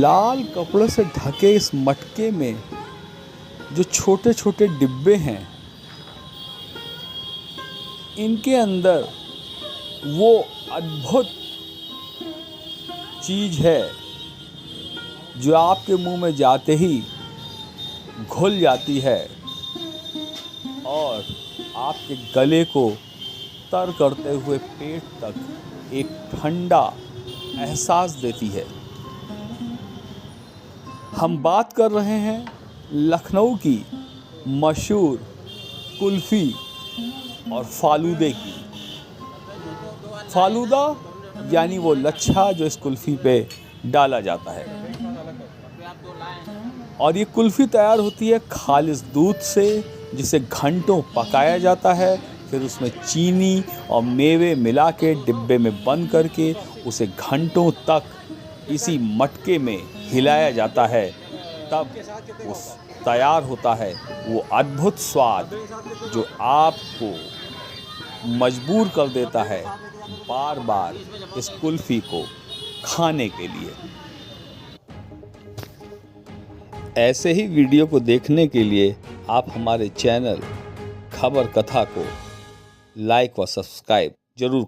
लाल कपड़े से ढके इस मटके में जो छोटे छोटे डिब्बे हैं, इनके अंदर वो अद्भुत चीज़ है जो आपके मुंह में जाते ही घुल जाती है और आपके गले को तर करते हुए पेट तक एक ठंडा एहसास देती है। हम बात कर रहे हैं लखनऊ की मशहूर कुल्फ़ी और फालूदे की। फालूदा यानी वो लच्छा जो इस कुल्फ़ी पे डाला जाता है, और ये कुल्फ़ी तैयार होती है खालिस दूध से, जिसे घंटों पकाया जाता है। फिर उसमें चीनी और मेवे मिला के डिब्बे में बंद करके उसे घंटों तक इसी मटके में हिलाया जाता है, तब उस तैयार होता है वो अद्भुत स्वाद जो आपको मजबूर कर देता है बार बार इस कुल्फ़ी को खाने के लिए। ऐसे ही वीडियो को देखने के लिए आप हमारे चैनल खबर कथा को लाइक व सब्सक्राइब जरूर